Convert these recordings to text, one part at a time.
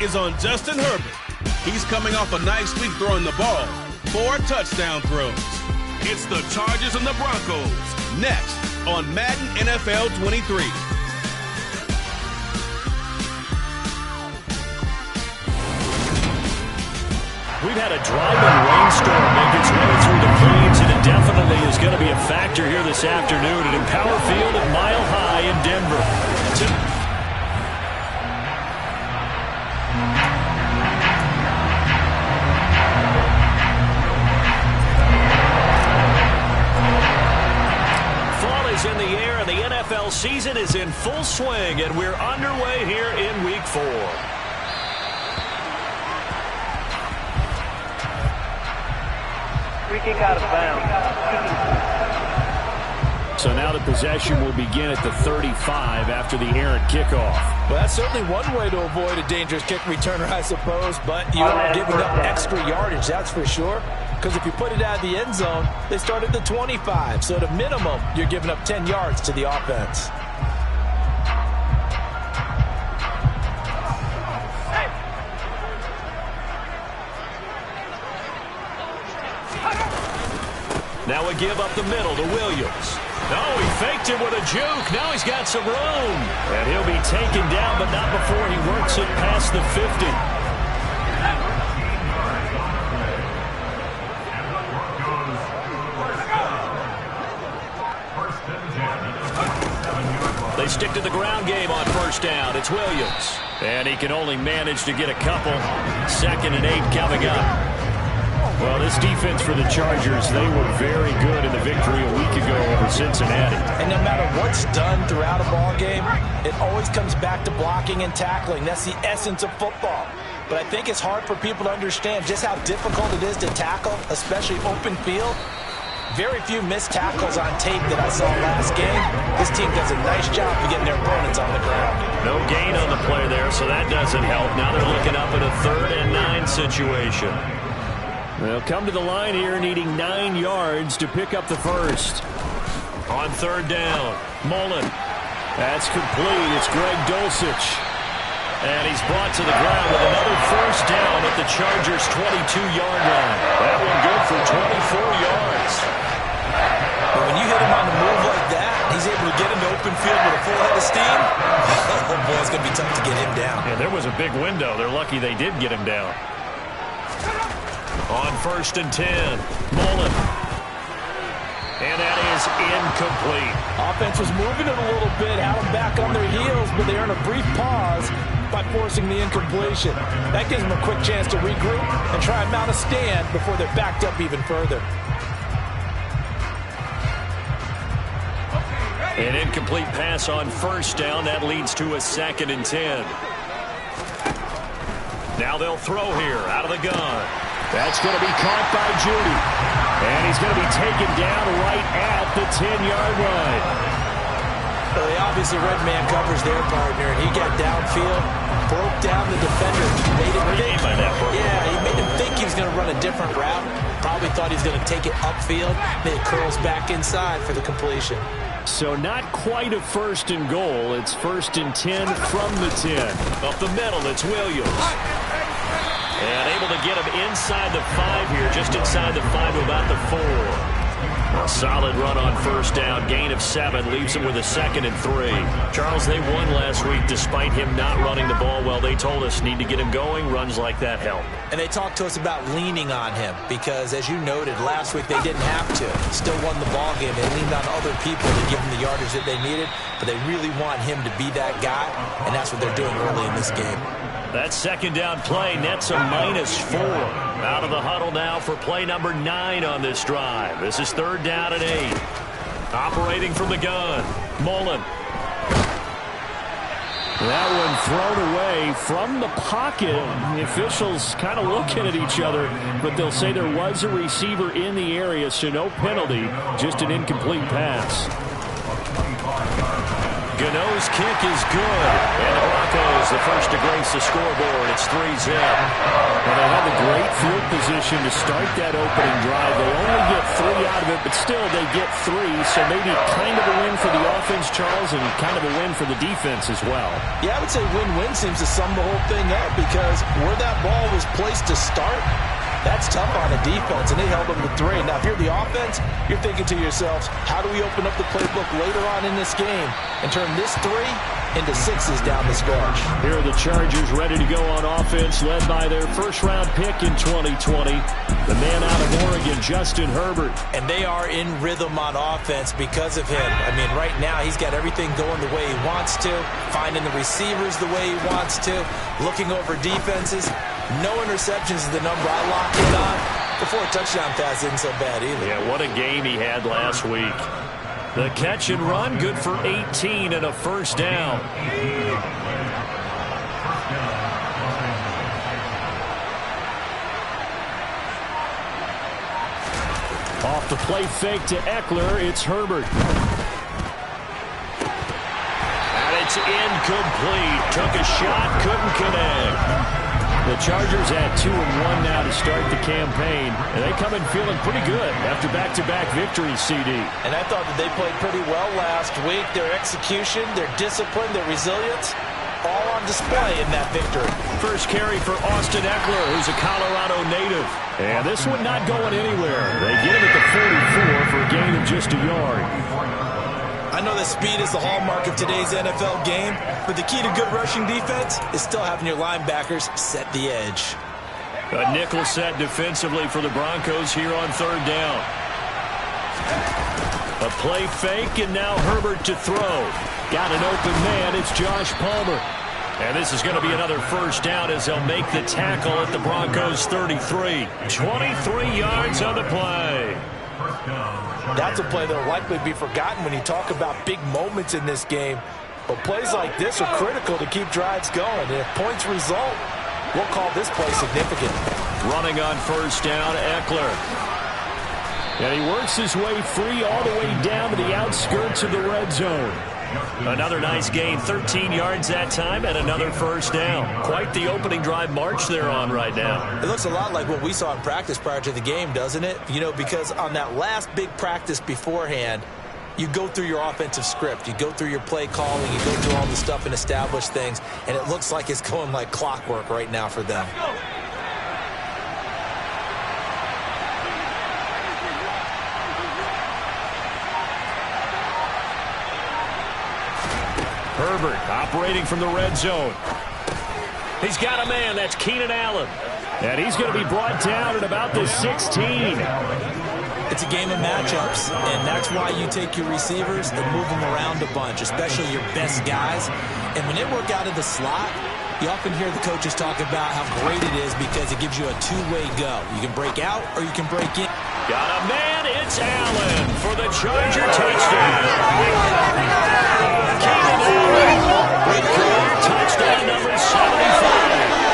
is on Justin Herbert. He's coming off a nice week throwing the ball. 4 touchdown throws. It's the Chargers and the Broncos. Next on Madden NFL 23. We've had a driving rainstorm make its way through the plains, and it definitely is going to be a factor here this afternoon at Empower Field at Mile High in Denver. Fall is in the air, and the NFL season is in full swing, and we're underway here in Week 4. Kick out of bounds. So now the possession will begin at the 35 after the errant kickoff. Well, that's certainly one way to avoid a dangerous kick returner, I suppose, but you are giving up extra yardage, that's for sure. Because if you put it out of the end zone, they start at the 25. So at a minimum, you're giving up 10 yards to the offense. Now we give up the middle to Williams. Oh, he faked it with a juke. Now he's got some room. And he'll be taken down, but not before he works it past the 50. They stick to the ground game on first down. It's Williams. And he can only manage to get a couple. 2nd and 8 coming up. Well, this defense for the Chargers, they were very good in the victory a week ago over Cincinnati. And no matter what's done throughout a ball game, it always comes back to blocking and tackling. That's the essence of football. But I think it's hard for people to understand just how difficult it is to tackle, especially open field. Very few missed tackles on tape that I saw last game. This team does a nice job of getting their opponents on the ground. No gain on the play there, so that doesn't help. Now they're looking up at a 3rd and 9 situation. They'll come to the line here needing 9 yards to pick up the first. On 3rd down, Mullen. That's complete. It's Greg Dulcich. And he's brought to the ground with another first down at the Chargers' 22-yard line. That one good for 24 yards. But when you hit him on the move like that, he's able to get into open field with a full head of steam. Oh, boy, it's going to be tough to get him down. Yeah, there was a big window. They're lucky they did get him down. On 1st and 10, Mullen. And that is incomplete. Offense was moving it a little bit, had them back on their heels, but they earn a brief pause by forcing the incompletion. That gives them a quick chance to regroup and try and mount a stand before they're backed up even further. An incomplete pass on first down. That leads to a 2nd and 10. Now they'll throw here out of the gun. That's going to be caught by Judy. And he's going to be taken down right at the 10-yard line. Well, they obviously read man covers their partner, and he got downfield, broke down the defender, made him think. He made him think he was going to run a different route. Probably thought he was going to take it upfield. Then it curls back inside for the completion. So not quite a 1st and goal. It's 1st and 10 from the 10. Up the middle, it's Williams. And able to get him inside the 5 here, just inside the 5 to about the 4. A solid run on first down, gain of 7, leaves him with a 2nd and 3. Charles, they won last week despite him not running the ball well. They told us need to get him going, runs like that help. And they talked to us about leaning on him because, as you noted, last week they didn't have to. Still won the ball game. They leaned on other people to give them the yardage that they needed, but they really want him to be that guy, and that's what they're doing early in this game. That 2nd down play nets a -4. Out of the huddle now for play number 9 on this drive. This is 3rd down and 8. Operating from the gun, Mullen. That one thrown away from the pocket. The officials kind of looking at each other, but they'll say there was a receiver in the area, so no penalty, just an incomplete pass. Gano's kick is good. And the Broncos, the first to grace the scoreboard. It's 3-zip. Well, they had the great field position to start that opening drive. They only get 3 out of it, but still they get 3. So maybe kind of a win for the offense, Charles, and kind of a win for the defense as well. Yeah, I would say win-win seems to sum the whole thing up because where that ball was placed to start, that's tough on the defense, and they held them to 3. Now, if you're the offense, you're thinking to yourselves, how do we open up the playbook later on in this game and turn this 3 into 6s down the stretch? Here are the Chargers ready to go on offense, led by their first-round pick in 2020, the man out of Oregon, Justin Herbert. And they are in rhythm on offense because of him. I mean, right now, he's got everything going the way he wants to, finding the receivers the way he wants to, looking over defenses. No interceptions is the number I lock in on. The 4 touchdown pass isn't so bad either. Yeah, what a game he had last week. The catch and run, good for 18 and a first down. Off the play fake to Eckler, it's Herbert. And it's incomplete. Took a shot, couldn't connect. The Chargers at 2-1 now to start the campaign. And they come in feeling pretty good after back-to-back victories, CD. And I thought that they played pretty well last week. Their execution, their discipline, their resilience, all on display in that victory. First carry for Austin Eckler, who's a Colorado native. And this one not going anywhere. They get him at the 44 for a gain of just a yard. I know that speed is the hallmark of today's NFL game, but the key to good rushing defense is still having your linebackers set the edge. A nickel set defensively for the Broncos here on 3rd down. A play fake, and now Herbert to throw. Got an open man, it's Josh Palmer. And this is going to be another first down as they'll make the tackle at the Broncos 33. 23 yards on the play. That's a play that will likely be forgotten when you talk about big moments in this game. But plays like this are critical to keep drives going. And if points result, we'll call this play significant. Running on first down, Eckler. And he works his way free all the way down to the outskirts of the red zone. Another nice gain, 13 yards that time, and another first down. Quite the opening drive march they're on right now. It looks a lot like what we saw in practice prior to the game, doesn't it? You know, because on that last big practice beforehand, you go through your offensive script. You go through your play calling. You go through all the stuff and establish things, and it looks like it's going like clockwork right now for them. Herbert operating from the red zone. He's got a man. That's Keenan Allen. And he's going to be brought down at about the 16. It's a game of matchups, and that's why you take your receivers and move them around a bunch, especially your best guys. And when they work out of the slot, you often hear the coaches talk about how great it is because it gives you a two-way go. You can break out or you can break in. Got a man. It's Allen for the Charger touchdown. Keenan Allen with career touchdown number 75.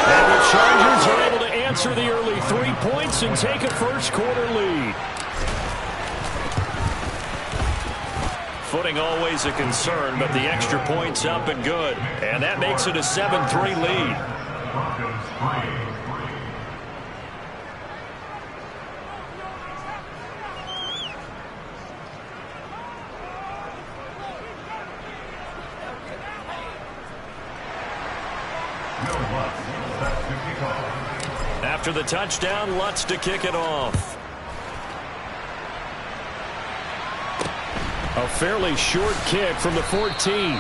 And the Chargers are able to answer the early 3 points and take a first-quarter lead. Footing always a concern, but the extra point's up and good. And that makes it a 7-3 lead. After the touchdown, Lutz to kick it off. A fairly short kick from the 14.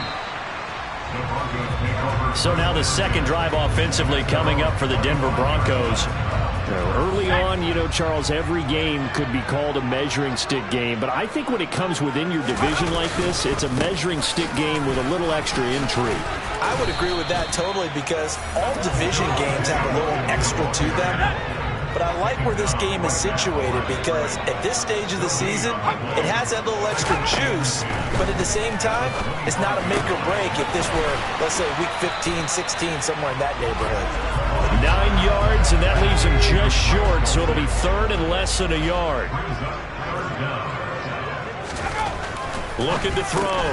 So now the second drive offensively coming up for the Denver Broncos. Early on, you know, Charles, every game could be called a measuring stick game. But I think when it comes within your division like this, it's a measuring stick game with a little extra intrigue. I would agree with that totally because all division games have a little extra to them. But I like where this game is situated because at this stage of the season, it has that little extra juice. But at the same time, it's not a make or break if this were, let's say, week 15, 16, somewhere in that neighborhood. 9 yards, and that leaves him just short, so it'll be third and less than a yard. Looking to throw.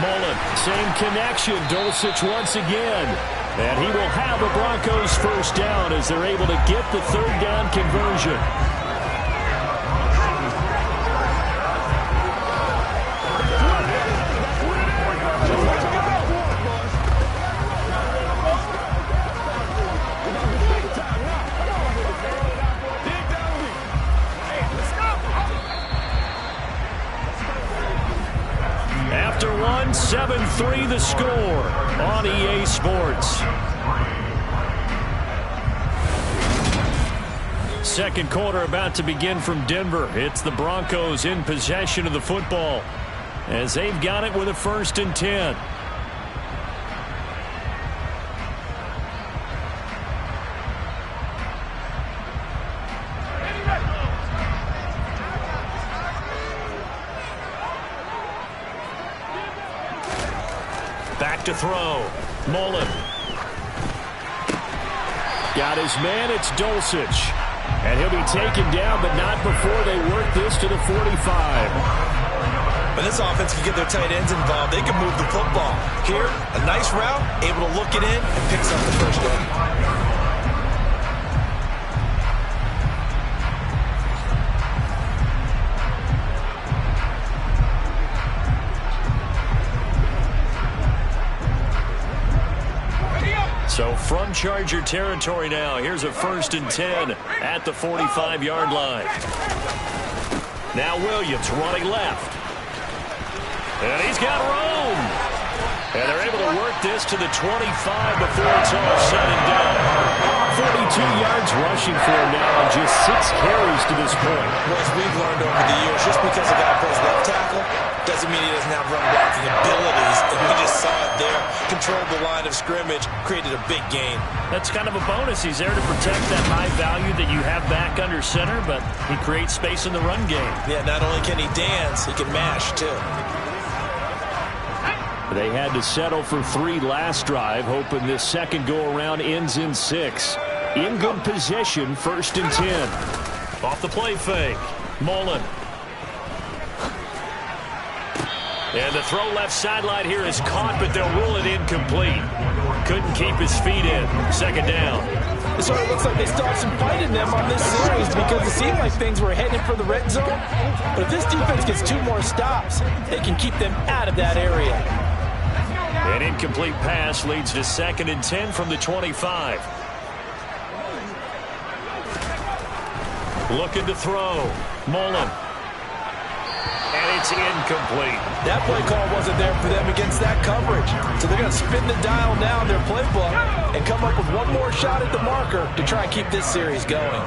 Mullen, same connection. Dulcich once again. And he will have a Broncos first down as they're able to get the third down conversion. After one, 7-3 the score on EA Sports. Second quarter about to begin from Denver. It's the Broncos in possession of the football as they've got it with a 1st and 10. Back to throw. Mullen. Got his man. It's Dulcich. And he'll be taken down, but not before they work this to the 45. When this offense can get their tight ends involved, they can move the football. Here, a nice route, able to look it in and picks up the first down. So from Charger territory now, here's a 1st and 10 at the 45-yard line. Now Williams running left. And he's got room. And they're able to work this to the 25 before it's all said and done. 42 yards rushing for him now on just 6 carries to this point. Well, as we've learned over the years, just because a guy plays left tackle doesn't mean he doesn't have run blocking abilities. And we just saw it there. Controlled the line of scrimmage, created a big gain. That's kind of a bonus. He's there to protect that high value that you have back under center, but he creates space in the run game. Yeah, not only can he dance, he can mash, too. They had to settle for 3 last drive, hoping this second go-around ends in 6. In good position, 1st and 10. Off the play fake. Mullen. And the throw left sideline here is caught, but they'll rule it incomplete. Couldn't keep his feet in. 2nd down. It sort of looks like they still have some fight in them on this series because it seemed like things were heading for the red zone. But if this defense gets 2 more stops, they can keep them out of that area. An incomplete pass leads to 2nd and 10 from the 25. Looking to throw. Mullen. And it's incomplete. That play call wasn't there for them against that coverage. So they're going to spin the dial now in their playbook and come up with one more shot at the marker to try and keep this series going.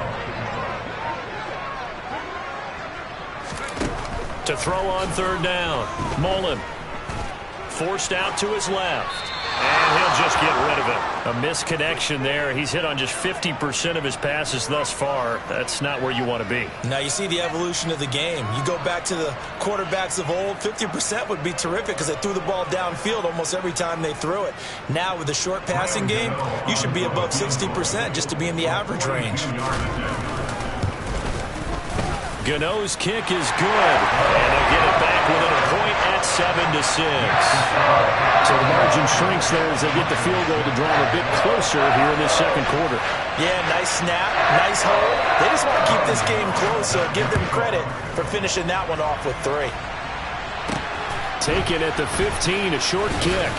To throw on 3rd down. Mullen. Forced out to his left. And he'll just get rid of it. A misconnection there. He's hit on just 50% of his passes thus far. That's not where you want to be. Now you see the evolution of the game. You go back to the quarterbacks of old, 50% would be terrific because they threw the ball downfield almost every time they threw it. Now with the short passing game, you should be above 60% just to be in the average range. Gano's kick is good. And they'll get it back within a point at 7-6. So the margin shrinks there as they get the field goal to draw them a bit closer here in this 2nd quarter. Yeah, nice snap, nice hold. They just want to keep this game close, so give them credit for finishing that one off with 3. Taken at the 15, a short kick.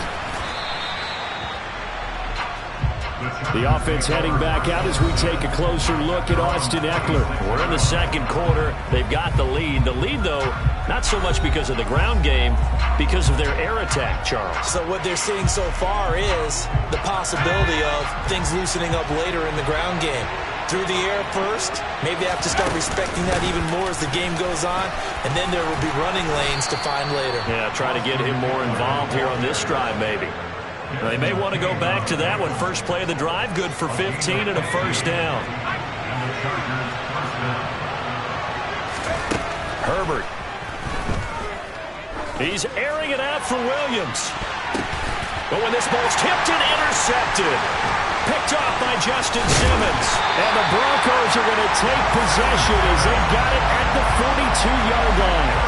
The offense heading back out as we take a closer look at Austin Ekeler. We're in the 2nd quarter. They've got the lead. The lead, though, not so much because of the ground game, because of their air attack, Charles. So what they're seeing so far is the possibility of things loosening up later in the ground game. Through the air first, maybe they have to start respecting that even more as the game goes on, and then there will be running lanes to find later. Yeah, try to get him more involved here on this drive, maybe. They may want to go back to that one. First play of the drive, good for 15 and a 1st down. Herbert. He's airing it out for Williams. But when this ball's tipped and intercepted. Picked off by Justin Simmons. And the Broncos are going to take possession as they got it at the 42-yard line.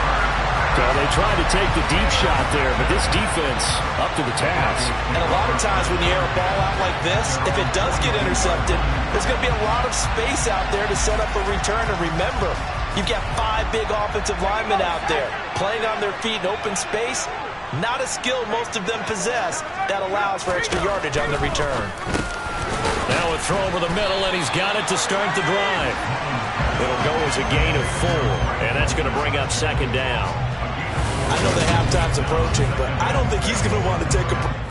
So they tried to take the deep shot there, but this defense up to the task. And a lot of times when you air a ball out like this, if it does get intercepted, there's going to be a lot of space out there to set up a return. And remember, you've got 5 big offensive linemen out there playing on their feet in open space. Not a skill most of them possess that allows for extra yardage on the return. Now a throw over the middle, and he's got it to start the drive. It'll go as a gain of 4, and that's going to bring up second down. I know the halftime's approaching, but I don't think he's going to want to take a...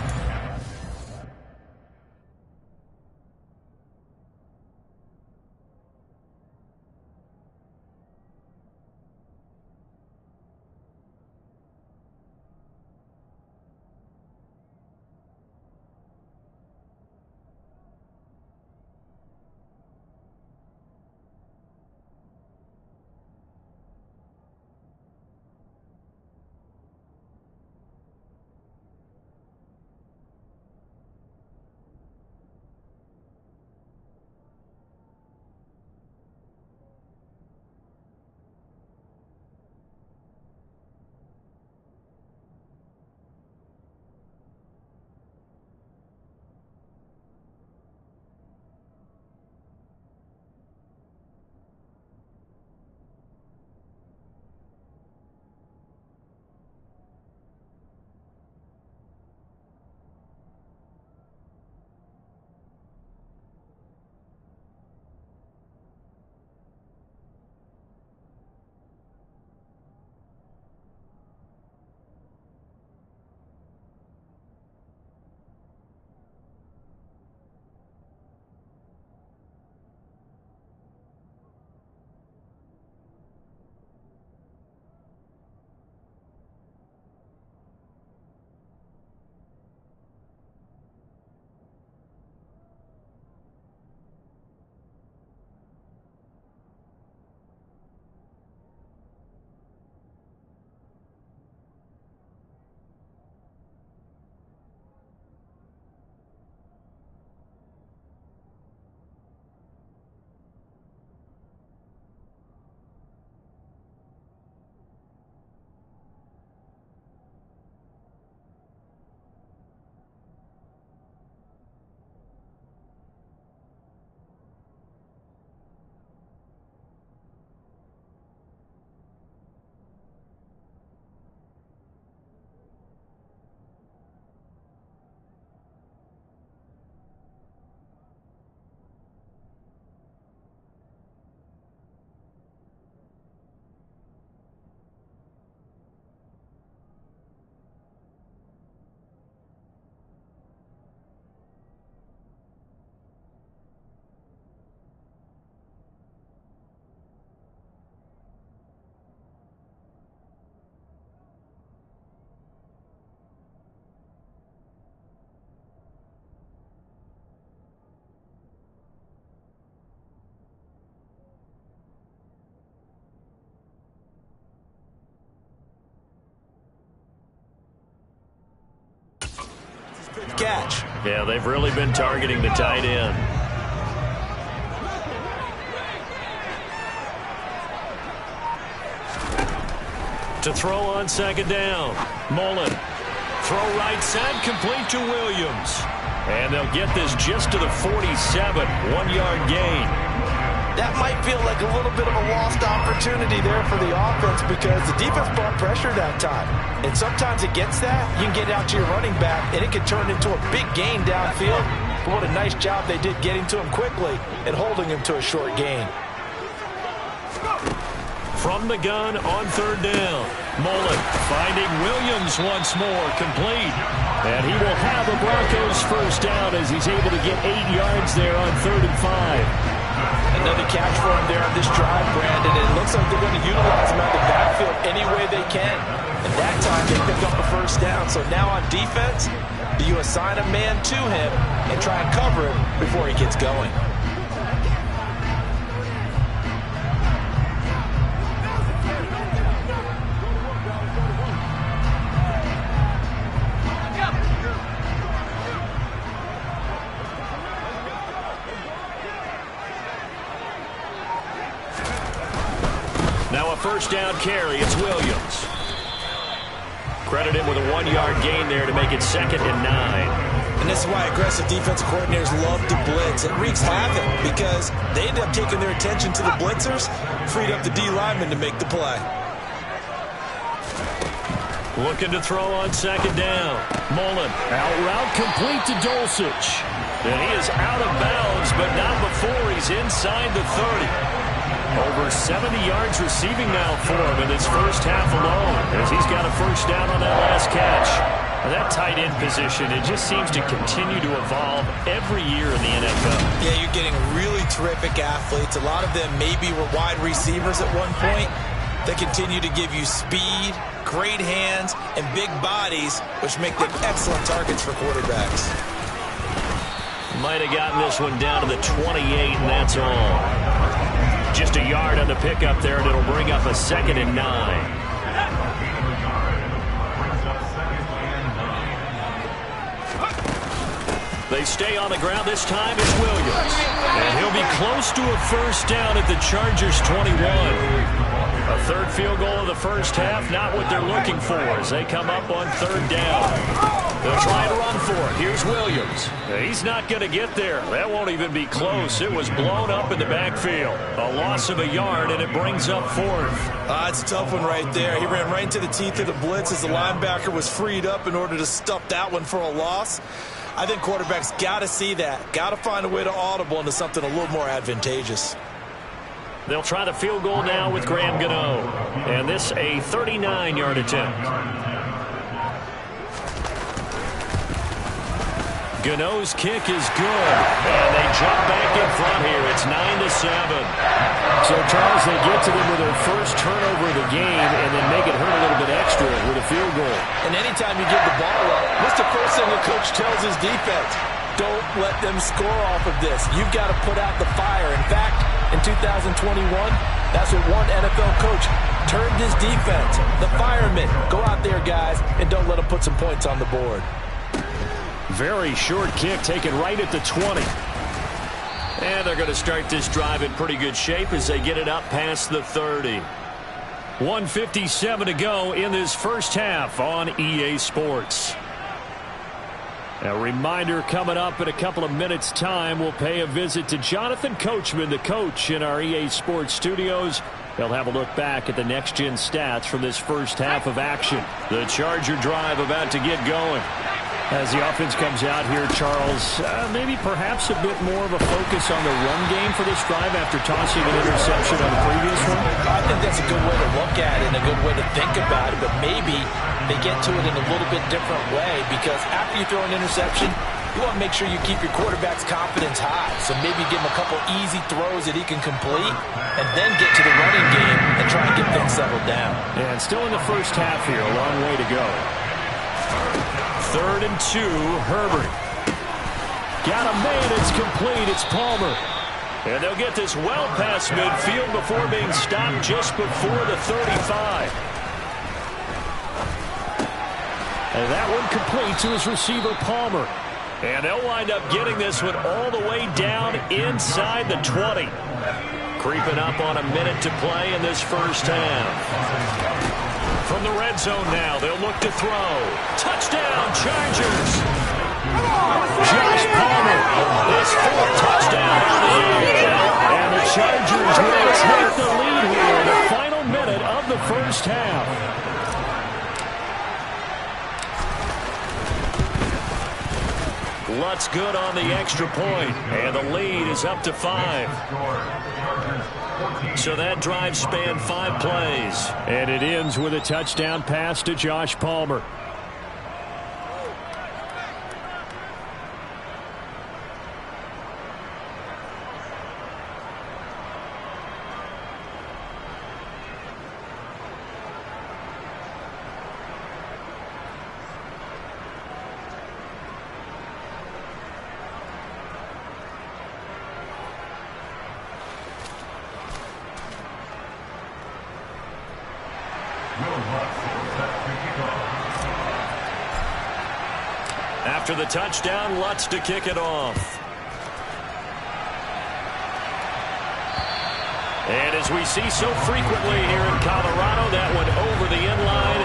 Catch. Yeah, they've really been targeting the tight end. To throw on second down. Mullen. Throw right side, complete to Williams. And they'll get this just to the 47, 1-yard gain. That might feel like a little bit of a lost opportunity there for the offense because the defense brought pressure that time. And sometimes against that, you can get out to your running back, and it can turn into a big gain downfield. But what a nice job they did getting to him quickly and holding him to a short gain. From the gun on third down. Mullen finding Williams once more, complete. And he will have a Broncos first down as he's able to get 8 yards there on 3rd and 5. Another catch for him there on this drive, Brandon. And it looks like they're going to utilize him out the backfield any way they can. And that time they pick up a first down. So now on defense, do you assign a man to him and try and cover him before he gets going? Now a first down carry. It's Williams. Credit him with a 1-yard gain there to make it 2nd and 9. And this is why aggressive defensive coordinators love to blitz. It wreaks havoc because they end up taking their attention to the blitzers, freed up the D lineman to make the play. Looking to throw on 2nd down. Mullen, out route complete to Dulcich. And he is out of bounds, but not before he's inside the 30. Over 70 yards receiving now for him in his first half alone, as he's got a first down on that last catch. That tight end position, it just seems to continue to evolve every year in the NFL. Yeah, you're getting really terrific athletes. A lot of them maybe were wide receivers at one point. They continue to give you speed, great hands, and big bodies, which make them excellent targets for quarterbacks. Might have gotten this one down to the 28, and that's all. Just a yard on the pickup there, and it'll bring up a 2nd and 9. They stay on the ground. This time it's Williams. And he'll be close to a first down at the Chargers' 21. A third field goal of the first half, not what they're looking for as they come up on 3rd down. They'll try to run for it. Here's Williams. He's not going to get there. That won't even be close. It was blown up in the backfield. A loss of a yard, and it brings up 4th. It's a tough one right there. He ran right into the teeth of the blitz as the linebacker was freed up in order to stuff that one for a loss. I think quarterbacks got to see that. Got to find a way to audible into something a little more advantageous. They'll try the field goal now with Graham Gano. And this a 39-yard attempt. Gano's kick is good. And they jump back in front here. It's 9-7. So, Charles, they get to them with their first turnover of the game and then make it hurt a little bit extra with a field goal. And anytime you give the ball up, what's the first thing the coach tells his defense? Don't let them score off of this. You've got to put out the fire. In fact, in 2021, that's what one NFL coach turned his defense. The firemen. Go out there, guys, and don't let them put some points on the board. Very short kick taken right at the 20. And they're going to start this drive in pretty good shape as they get it up past the 30. 1:57 to go in this first half on EA Sports. A reminder coming up in a couple of minutes' time, we'll pay a visit to Jonathan Coachman, the coach in our EA Sports studios. They'll have a look back at the next-gen stats from this first half of action. The Charger drive about to get going. As the offense comes out here, Charles, maybe perhaps a bit more of a focus on the run game for this drive after tossing an interception on the previous one? I think that's a good way to look at it and a good way to think about it, but maybe they get to it in a little bit different way because after you throw an interception, you want to make sure you keep your quarterback's confidence high. So maybe give him a couple easy throws that he can complete and then get to the running game and try and get things settled down. And still in the first half here, a long way to go. 3rd and 2, Herbert. Got a man, it's complete, it's Palmer. And they'll get this well past midfield before being stopped just before the 35. And that one complete to his receiver, Palmer. And they'll wind up getting this one all the way down inside the 20. Creeping up on a minute to play in this first half. From the red zone now, they'll look to throw. Touchdown, Chargers! Josh Palmer, his 4th touchdown on the year. And the Chargers will take the lead here in the final minute of the first half. Lutz good on the extra point, and the lead is up to 5. So that drive spanned 5 plays. And it ends with a touchdown pass to Josh Palmer. After the touchdown, Lutz to kick it off. And as we see so frequently here in Colorado, that one over the end line.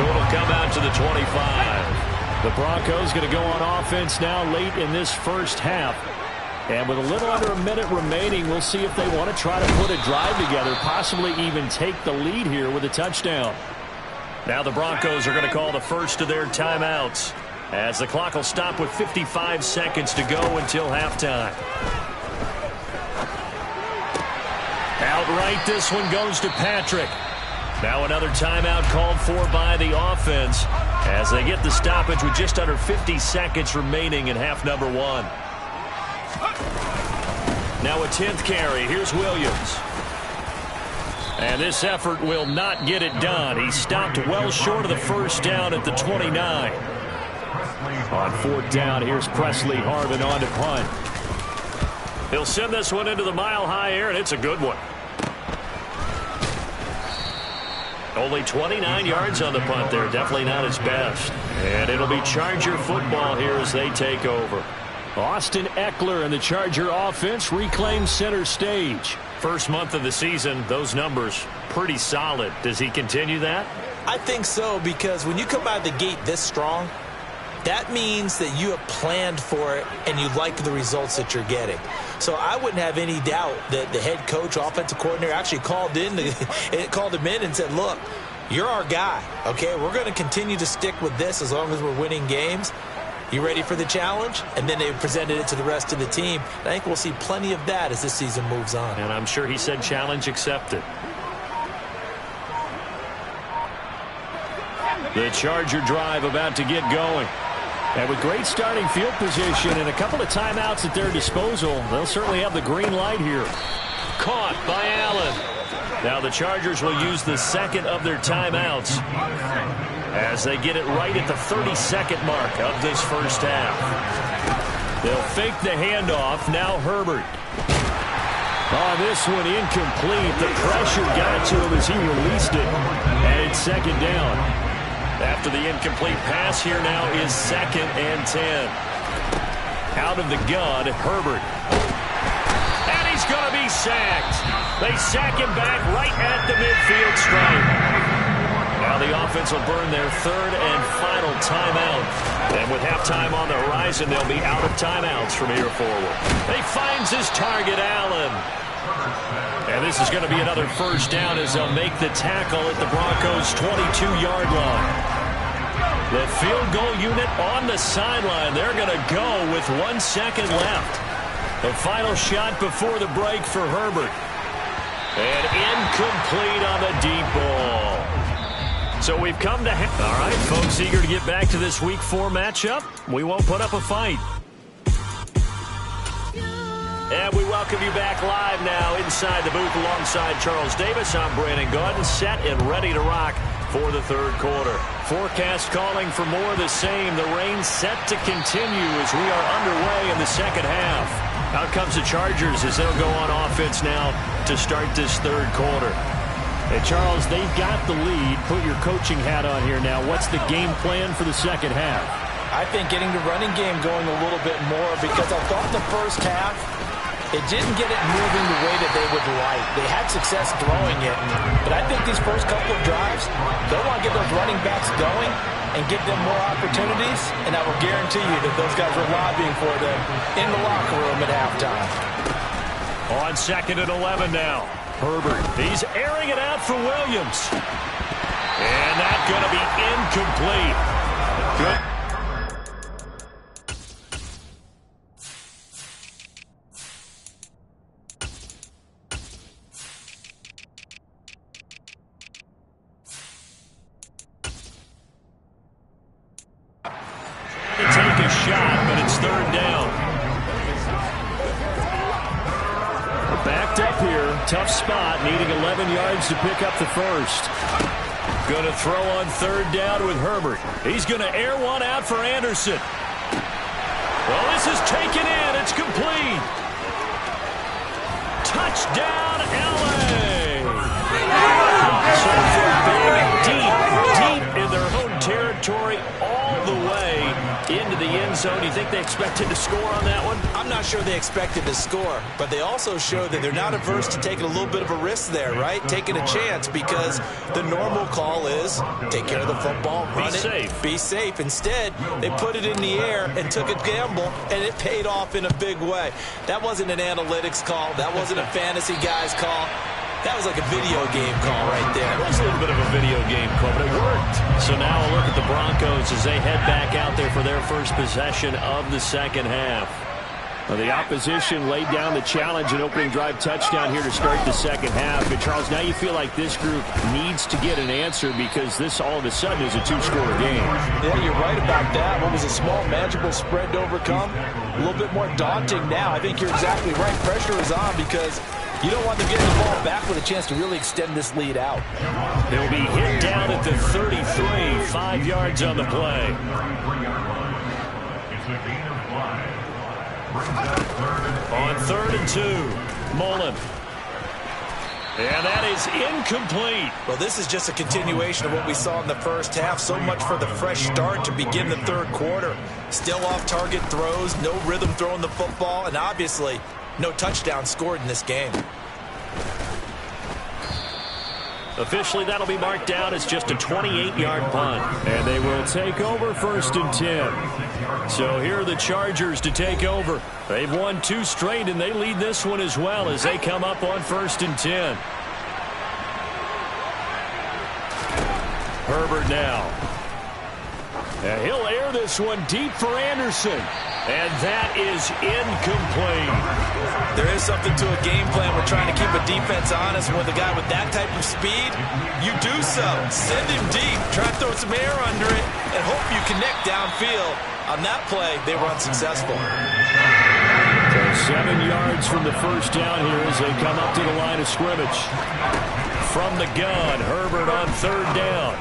So it'll come out to the 25. The Broncos going to go on offense now late in this first half. And with a little under a minute remaining, we'll see if they want to try to put a drive together, possibly even take the lead here with a touchdown. Now the Broncos are going to call the first of their timeouts, as the clock will stop with 55 seconds to go until halftime. Outright, this one goes to Patrick. Now another timeout called for by the offense as they get the stoppage with just under 50 seconds remaining in half number one. Now a 10th carry. Here's Williams. And this effort will not get it done. He stopped well short of the first down at the 29. On fourth down, here's Presley Harvin on to punt. He'll send this one into the mile-high air, and it's a good one. Only 29 yards on the punt there. Definitely not his best. And it'll be Charger football here as they take over. Austin Eckler and the Charger offense reclaim center stage. First month of the season, those numbers pretty solid. Does he continue that? I think so, because when you come out of the gate this strong, that means that you have planned for it and you like the results that you're getting. So I wouldn't have any doubt that the head coach, offensive coordinator, actually called him in and said, look, you're our guy, okay? We're going to continue to stick with this as long as we're winning games. You ready for the challenge? And then they presented it to the rest of the team. I think we'll see plenty of that as this season moves on. And I'm sure he said challenge accepted. The Charger drive about to get going. And with great starting field position and a couple of timeouts at their disposal, they'll certainly have the green light here. Caught by Allen. Now the Chargers will use the second of their timeouts as they get it right at the 32nd mark of this first half. They'll fake the handoff. Now Herbert. Oh, this one incomplete. The pressure got to him as he released it. And it's second down. After the incomplete pass, here now is 2nd and 10. Out of the gun, Herbert. And he's going to be sacked. They sack him back right at the midfield stripe. Now the offense will burn their third and final timeout. And with halftime on the horizon, they'll be out of timeouts from here forward. He finds his target, Allen. And this is going to be another first down as they'll make the tackle at the Broncos' 22-yard line. The field goal unit on the sideline. They're going to go with 1 second left. The final shot before the break for Herbert. And incomplete on the deep ball. So we've come to... All right, folks, eager to get back to this Week 4 matchup. We won't put up a fight. And we welcome you back live now inside the booth alongside Charles Davis. I'm Brandon Gaudin, set and ready to rock for the third quarter. Forecast calling for more of the same. The rain set to continue as we are underway in the second half. Out comes the Chargers as they'll go on offense now to start this third quarter. Hey, Charles, they've got the lead. Put your coaching hat on here now. What's the game plan for the second half? I think getting the running game going a little bit more, because I thought the first half, it didn't get it moving the way that they would like. They had success throwing it, but I think these first couple of drives, they'll want to get those running backs going and give them more opportunities, and I will guarantee you that those guys were lobbying for them in the locker room at halftime. On 2nd and 11 now. Herbert, he's airing it out for Williams. And that's going to be incomplete. Good. To take a shot, but it's third down. Backed up here, tough spot, needing 11 yards to pick up the first. Going to throw on third down with Herbert. He's going to air one out for Anderson. Well, this is taken in. It's complete. Touchdown, L.A. So deep in their own territory, all the way into the end zone. You think think they expected to score on that one? I'm not sure they expected to score, but they also showed that they're not averse to taking a little bit of a risk there, right? Taking a chance, because the normal call is take care of the football, run it, be safe. Instead, they put it in the air and took a gamble, and it paid off in a big way. That wasn't an analytics call. That wasn't a fantasy guy's call. That was like a video game call right there. It was a little bit of a video game call, but it worked. So now a look at the Broncos as they head back out there for their first possession of the second half. Well, the opposition laid down the challenge, an opening drive touchdown here to start the second half. And Charles, now you feel like this group needs to get an answer because this all of a sudden is a two-score game. Yeah, you're right about that. What was a small, manageable spread to overcome? A little bit more daunting now. I think you're exactly right. Pressure is on because you don't want them getting the ball back with a chance to really extend this lead out. They'll be hit down at the 33, 5 yards on the play. On 3rd and 2, Mullen. And that is incomplete. Well, this is just a continuation of what we saw in the first half. So much for the fresh start to begin the third quarter. Still off-target throws, no rhythm throwing the football, and obviously no touchdown scored in this game. Officially, that'll be marked down as just a 28-yard punt. And they will take over 1st and 10. So here are the Chargers to take over. They've won 2 straight, and they lead this one as well as they come up on 1st and 10. Herbert now. And he'll air this one deep for Anderson. And that is incomplete. There is something to a game plan. We're trying to keep a defense honest. And with a guy with that type of speed, you do so. Send him deep. Try to throw some air under it and hope you connect downfield. On that play, they were unsuccessful. So 7 yards from the first down here as they come up to the line of scrimmage. From the gun, Herbert on 3rd down.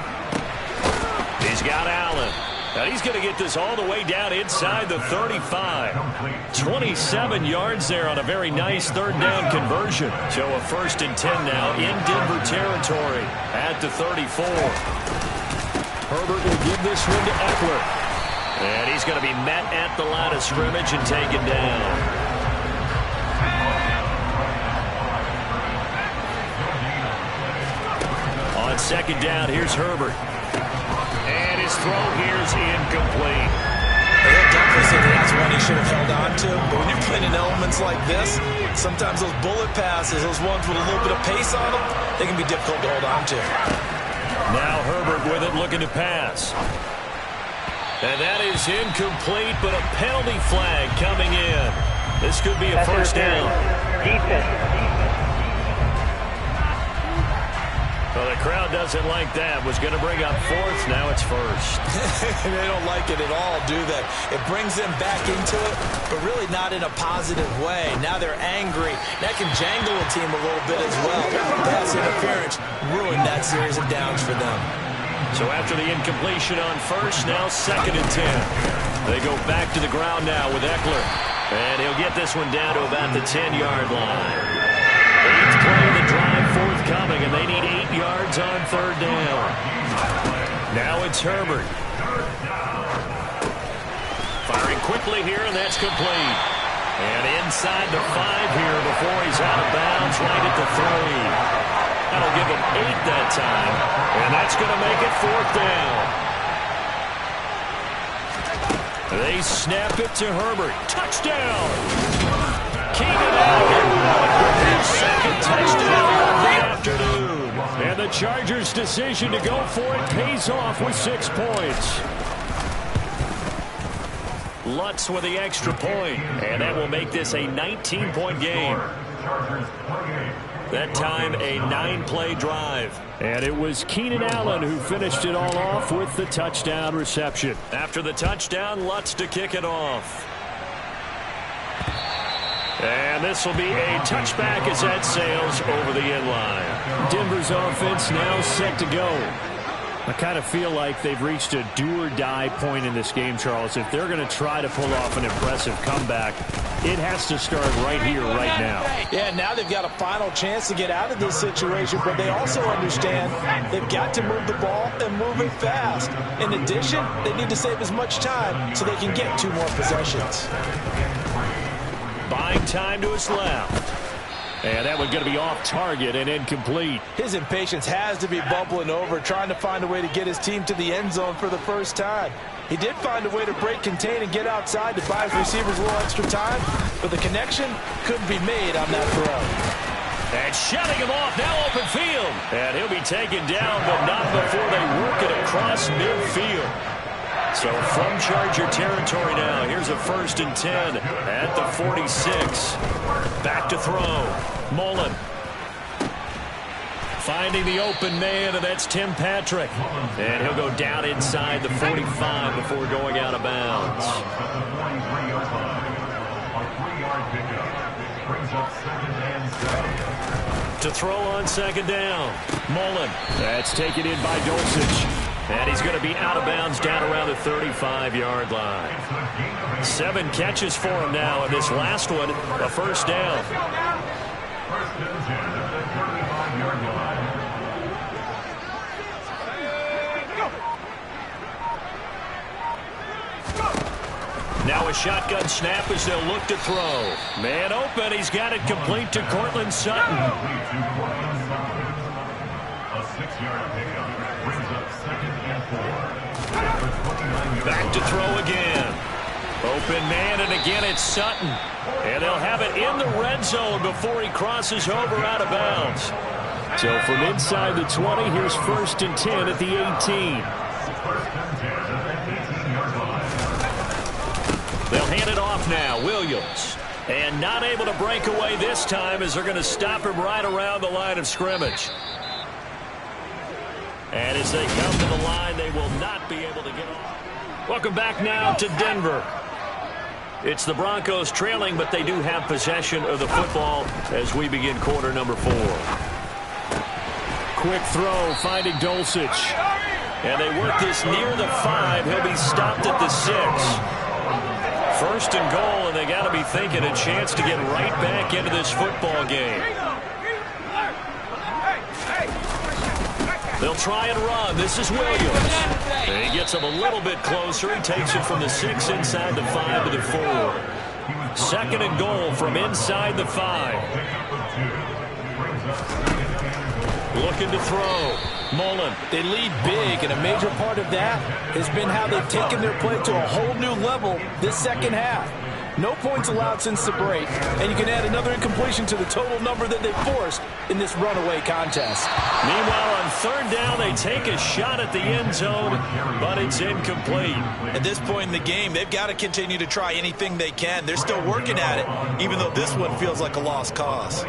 He's got Allen. Now he's going to get this all the way down inside the 35. 27 yards there on a very nice 3rd down conversion. So a 1st and 10 now in Denver territory at the 34. Herbert will give this one to Eckler. And he's going to be met at the line of scrimmage and taken down. On 2nd down, here's Herbert. And his throw here is incomplete. He'll definitely say that's one he should have held on to. But when you're playing in elements like this, sometimes those bullet passes, those ones with a little bit of pace on them, they can be difficult to hold on to. Now Herbert with it, looking to pass. And that is incomplete, but a penalty flag coming in. This could be a first down. Defense. Well, the crowd doesn't like that. Was going to bring up 4th. Now it's 1st. They don't like it at all, do they? It brings them back into it, but really not in a positive way. Now they're angry. That can jangle a team a little bit as well. Pass interference ruined that series of downs for them. So after the incompletion on 1st, now 2nd and 10. They go back to the ground now with Eckler. And he'll get this one down to about the 10-yard line. 8th play of the drive forthcoming, and they need 8 yards on 3rd down. Now it's Herbert. Firing quickly here, and that's complete. And inside the 5 here before he's out of bounds, right at the 3. That'll give him 8 that time, and that's going to make it 4th down. They snap it to Herbert. Touchdown! Keenan Allen with his 2nd touchdown of the afternoon. And the Chargers' decision to go for it pays off with 6 points. Lutz with the extra point, and that will make this a 19-point game. That time, a 9-play drive. And it was Keenan Allen who finished it all off with the touchdown reception. After the touchdown, Lutz to kick it off. And this will be a touchback as that sails over the end line. Denver's offense now set to go. I kind of feel like they've reached a do-or-die point in this game, Charles. If they're going to try to pull off an impressive comeback, it has to start right here, right now. Yeah, now they've got a final chance to get out of this situation, but they also understand they've got to move the ball and move it fast. In addition, they need to save as much time so they can get 2 more possessions. Buying time to his left. And that one's going to be off target and incomplete. His impatience has to be bubbling over, trying to find a way to get his team to the end zone for the first time. He did find a way to break, contain, and get outside to buy his receivers a little extra time, but the connection couldn't be made on that throw. And shutting him off, now open field. And he'll be taken down, but not before they work it across midfield. So from Charger territory now, here's a 1st and 10 at the 46. Back to throw. Mullen. Finding the open man, and that's Tim Patrick. And he'll go down inside the 45 before going out of bounds. To throw on 2nd down. Mullen. That's taken in by Dulcich. And he's going to be out of bounds down around the 35-yard line. 7 catches for him now, and this last one, a 1st down. Now a shotgun snap as they'll look to throw. Man open, he's got it complete to Cortland Sutton. A 6-yard pickup brings up 2nd and 4. Back to throw again. Open man, and again it's Sutton. And they'll have it in the red zone before he crosses over out of bounds. So from inside the 20, here's 1st and 10 at the 18. They'll hand it off now. Williams. And not able to break away this time as they're going to stop him right around the line of scrimmage. And as they come to the line, they will not be able to get off. Welcome back now to Denver. It's the Broncos trailing, but they do have possession of the football as we begin quarter number 4. Quick throw, finding Dulcich. And they work this near the 5. He'll be stopped at the 6. 1st and goal, and they got to be thinking a chance to get right back into this football game. They'll try and run. This is Williams. And he gets him a little bit closer. He takes it from the 6 inside the 5 to the 4. 2nd and goal from inside the 5. Looking to throw. Mullen. They lead big, and a major part of that has been how they've taken their play to a whole new level this 2nd half. No points allowed since the break, and you can add another incompletion to the total number that they forced in this runaway contest. Meanwhile, on 3rd down, they take a shot at the end zone, but it's incomplete. At this point in the game, they've got to continue to try anything they can. They're still working at it, even though this one feels like a lost cause.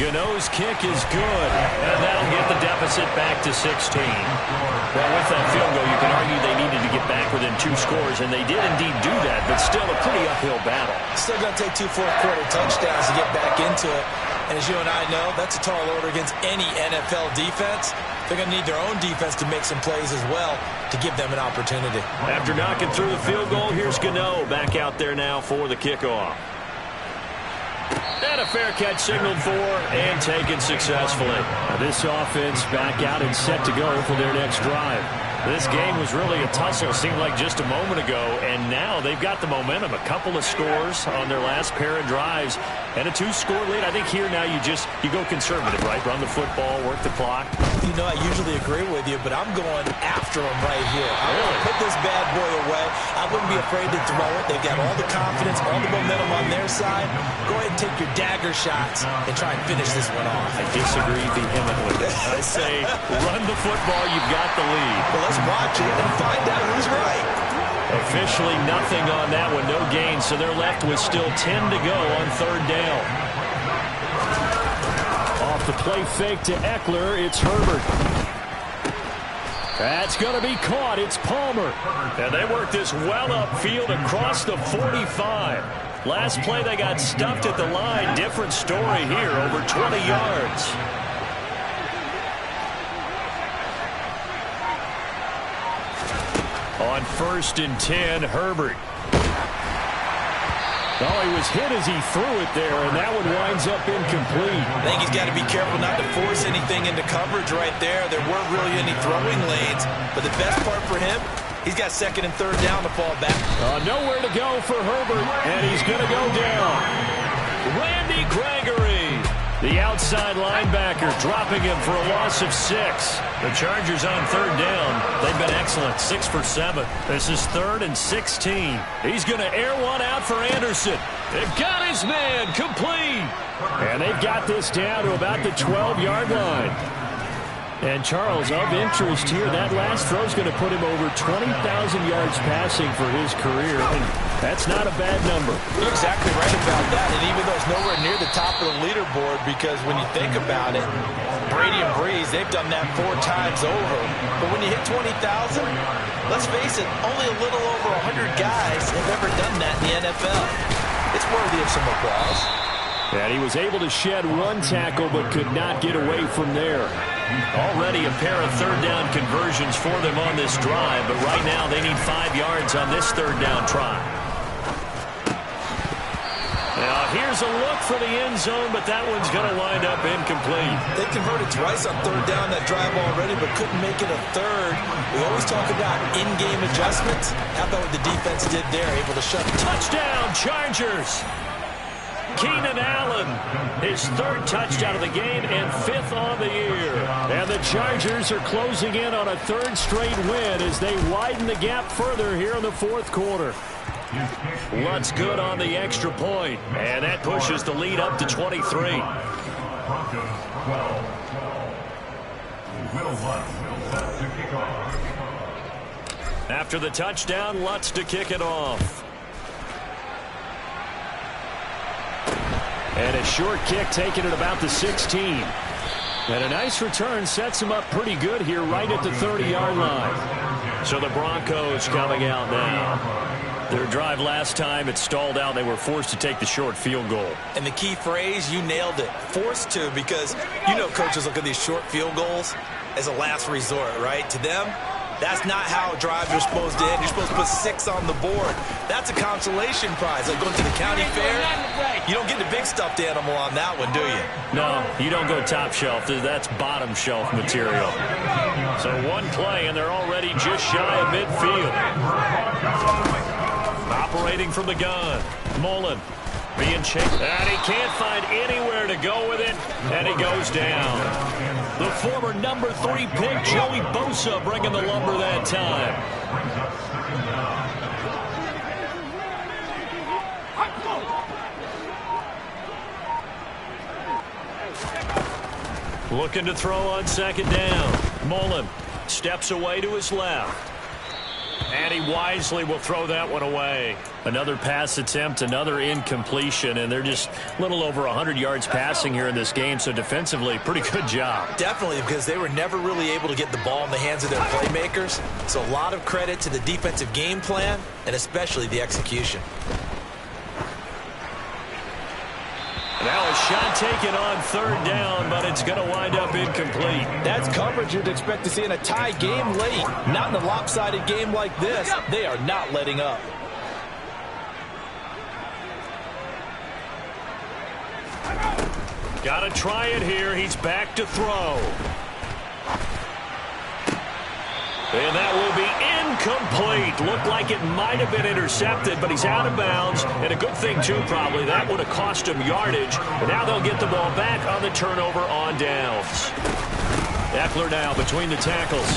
Gano's kick is good, and that'll get the deficit back to 16. Well, with that field goal, you can argue they needed to get back within 2 scores, and they did indeed do that, but still a pretty uphill battle. Still going to take 2 fourth-quarter touchdowns to get back into it. And as you and I know, that's a tall order against any NFL defense. They're going to need their own defense to make some plays as well to give them an opportunity. After knocking through the field goal, here's Gano back out there now for the kickoff. And a fair catch signaled for and taken successfully. Now this offense back out and set to go for their next drive. This game was really a tussle, seemed like just a moment ago, and now they've got the momentum. A couple of scores on their last pair of drives and a 2-score lead. I think here now you go conservative, right? Run the football, work the clock. You know, I usually agree with you, but I'm going after them right here. I want to put this bad boy away. I wouldn't be afraid to throw it. They've got all the confidence, all the momentum on their side. Go ahead and take your dagger shots and try and finish this one off. I disagree vehemently. I say run the football, you've got the lead. Well, let's watch it and find out who's right. Officially nothing on that one, no gain, so they're left with still 10 to go on 3rd down. Off the play fake to Eckler, it's Herbert. That's going to be caught, it's Palmer. And they work this well upfield across the 45. Last play they got stuffed at the line, different story here, over 20 yards. On 1st and 10, Herbert. Oh, he was hit as he threw it there, and that one winds up incomplete. I think he's got to be careful not to force anything into coverage right there. There weren't really any throwing lanes, but the best part for him, he's got 2nd and 3rd down to fall back. Nowhere to go for Herbert, and he's going to go down. Randy Gregory, the outside linebacker, dropping him for a loss of 6. The Chargers on 3rd down. They've been excellent, 6 for 7. This is 3rd and 16. He's going to air one out for Anderson. They've got his man complete. And they've got this down to about the 12-yard line. And Charles, of interest here, that last throw is going to put him over 20,000 yards passing for his career. And that's not a bad number. You're exactly right about that. And even though it's nowhere near the top of the leaderboard, because when you think about it, Brady and Breeze, they've done that 4 times over. But when you hit 20,000, let's face it, only a little over 100 guys have ever done that in the NFL. It's worthy of some applause. And he was able to shed 1 tackle, but could not get away from there. Already a pair of 3rd down conversions for them on this drive, but right now they need 5 yards on this 3rd down try. Now here's a look for the end zone, but that one's going to wind up incomplete. They converted twice on 3rd down that drive already, but couldn't make it a 3rd. We always talk about in-game adjustments. How about what the defense did there, able to shut. Touchdown, Chargers! Keenan Allen, his 3rd touchdown of the game and 5th on the year. And the Chargers are closing in on a 3rd straight win as they widen the gap further here in the 4th quarter. Lutz good on the extra point, and that pushes the lead up to 23. Broncos 12. Will Lutz set to kick off. After the touchdown, Lutz to kick it off. And a short kick taken at about the 16. And a nice return sets him up pretty good here right at the 30-yard line. So the Broncos coming out now. Their drive last time, it stalled out. They were forced to take the short field goal. And the key phrase, you nailed it. Forced to, because you know coaches look at these short field goals as a last resort, right? To them, that's not how drives are supposed to end. You're supposed to put 6 on the board. That's a consolation prize. Like going to the county fair, you don't get the big stuffed animal on that one, do you? No, you don't go top shelf. That's bottom shelf material. So 1 play, and they're already just shy of midfield. Operating from the gun, Mullen being chased, and he can't find anywhere to go with it, and he goes down. The former number 3 pick, Joey Bosa, bringing the lumber that time. Looking to throw on 2nd down. Mullen steps away to his left. And he wisely will throw that one away. Another pass attempt, another incompletion, and they're just a little over 100 yards passing here in this game, so defensively, pretty good job. Definitely, because they were never really able to get the ball in the hands of their playmakers. So a lot of credit to the defensive game plan, and especially the execution. Now a shot taken on 3rd down, but it's going to wind up incomplete. That's coverage you'd expect to see in a tie game late. Not in a lopsided game like this. They are not letting up. Got to try it here. He's back to throw. And that will be incomplete. Looked like it might have been intercepted, but he's out of bounds. And a good thing, too, probably. That would have cost him yardage. And now they'll get the ball back on the turnover on downs. Eckler now between the tackles.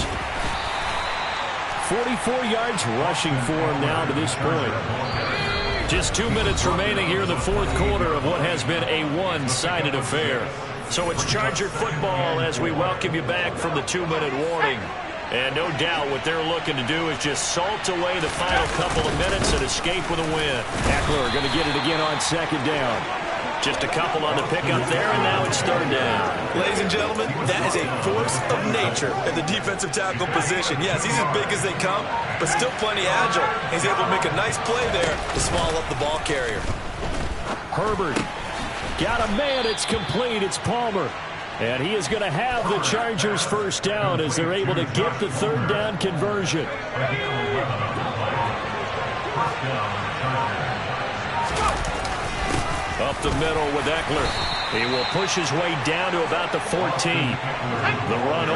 44 yards rushing for him now to this point. Just 2 minutes remaining here in the 4th quarter of what has been a one-sided affair. So it's Charger football as we welcome you back from the 2-minute warning. And no doubt what they're looking to do is just salt away the final couple of minutes and escape with a win. Eckler going to get it again on 2nd down. Just a couple on the pickup there, and now it's 3rd down. Ladies and gentlemen, that is a force of nature at the defensive tackle position. Yes, he's as big as they come, but still plenty agile. He's able to make a nice play there to swallow up the ball carrier. Herbert got a man. It's complete. It's Palmer. And he is going to have the Chargers first down as they're able to get the third down conversion. Up the middle with Eckler. He will push his way down to about the 14. The run